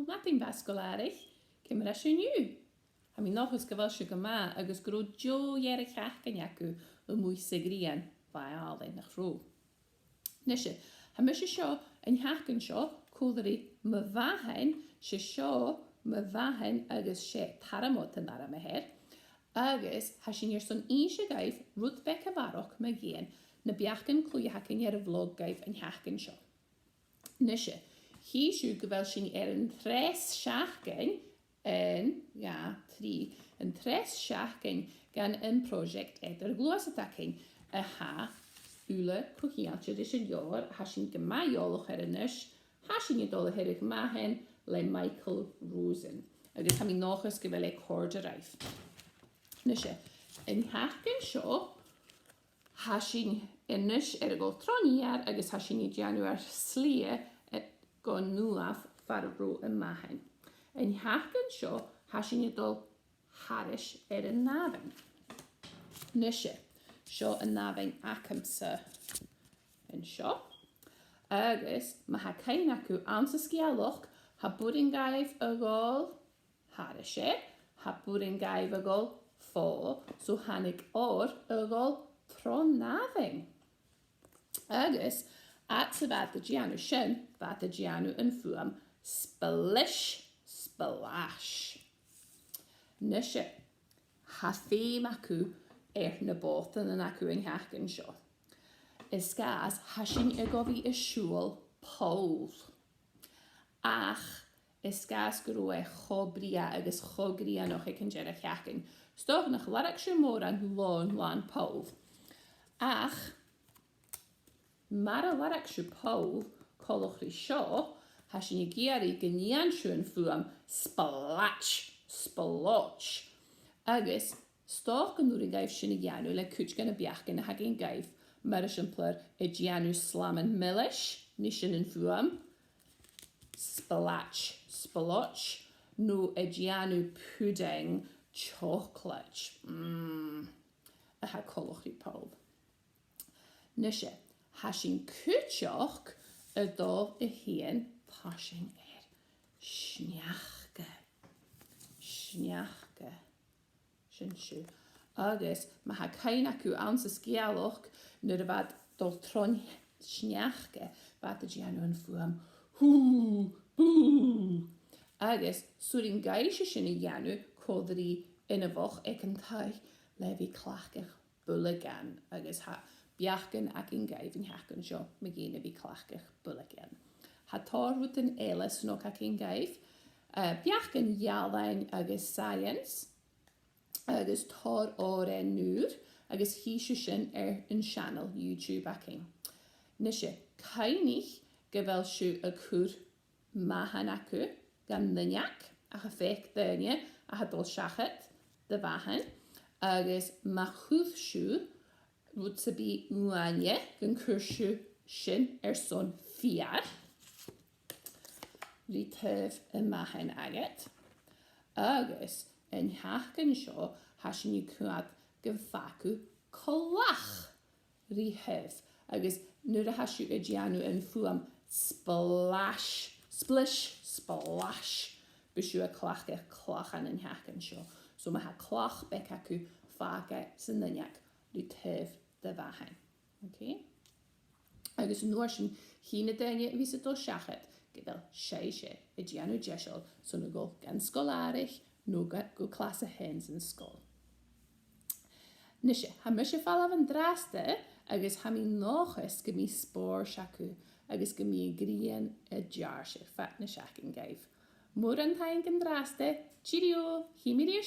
Latin basgolarig, cymryd a sy'n yw. Ha mi noch ys gyfel sy'n gyma, agos gro jo ier y cach gan iacw y mwy sigrian fai alde nach rô. Nisje, ha mysio sio yn hach yn sio, cwldri my fahen, sio my fahen agos se taramot yn ara meher, agos ha sy'n i'r son eisiau gaif rwyd bec a farog my gien, na biach yn clwy hac yn i'r vlog gaif yn hach yn sio. Nisje, hi siw gyfel sy'n yn tres siachgen yn, yn tres siachgen gan yn prosiect edrych glwys y tacyn y ha ule cwchialtio dys y dior ha sy'n gymaiolwch nys ha sy'n idol herych mahen le Michael Rosen. Ydych am i noch ysgyfel e cord y raif. Nisje, yn hach yn sio ha sy'n ynys ergol troniar agos ha sy'n i Januar slie go nwaf farbrw y mahen. Yn hach yn sio ha sy'n idol harish y nafen. Nisje, sio y nafen ac amser yn sio. Agos mae ha cain acw ansysgialwch ha bwyd yn gaif y gol harish ha bwyd yn gaif y gol ffo, so hanig o'r y gol tron nafen. Agos, at y bad y gianw sy'n, bad y gianw yn ffwam, splish, splash. Nisje, ha theme acw na botan yn acw yn hach yn sio. Ysgas, ha sy'n y gofi y siwl pol. Ach, ysgas gyrw e chobria agos chogria noch e cyngerach hach yn. Stoch nach larach sy'n môr an lôn lan pol. Ach, mar a larach sy'n pol, colwch ri sio, ha sy'n i giari gynian sy'n ffwam splatch, sploch. Agos, stoch gynwyr yn gaif sy'n i gianw le cwtch gan y biach gan y hag ein gaif, mar esiampler y gianw slam yn mylish, nisyn yn ffwam, splatch, sploch, nhw y gianw pudding, chocolate. Y ha colwch ri pol. Nisje, ha sy'n cwtioch y dof y hyn pa sy'n sniachge. Sniachge. Sy'n siw. Agos, mae ha cain acw ans ysgialwch nyr y fad dol tron sniachge fad y gianw yn ffwam hw, bw. Agos, sŵr i'n gaisio sy'n i gianw codri yn y foch ec yn tai lefi clachgach bwlygan. Agos ha biachgan ac yn gaif yn hachgan sio mae gyn y fi clachgach bwlygan. Ha tor rwyd yn elis nog ac yn gaif. Biachgan ialain agos science. Agos tor o'r enwr. Agos hi sy'n yn channel YouTube ac yn. Nisio, cainig gyfel sy'n y cwr mahan acw gan ddyniac a ffec ddynia a hadol siachat dy fahan. Agos machwdd sy'n rwyd sy'n bi ngwanye gan cwrsio sy'n son fiar. Rytef y mahen aget. Agos yn hach gan sio ha sy'n i cwad gyfacw colach ryhef. Agos nyr a hasio y gianw yn ffwam splash, splish, splash. Bysio y clach eich clach an yn hach gan sio. So mae ha clach bec acw ffaga sy'n ddyniac rytef dy fahen. Okay? Agos nôr sy'n hyn y dynia fi sy'n dod siachat gyda'r seisio y gianw jesol so nhw go gan sgolarig nhw go clas y hens yn sgol. Nisio, ha mysio falaf yn draste agos ha mi noches gymi spor siacw agos gymi grien y jar sy'n ffat na siac yn gaif. Mwr yn taen gyndraste, cheerio, hi mi di'r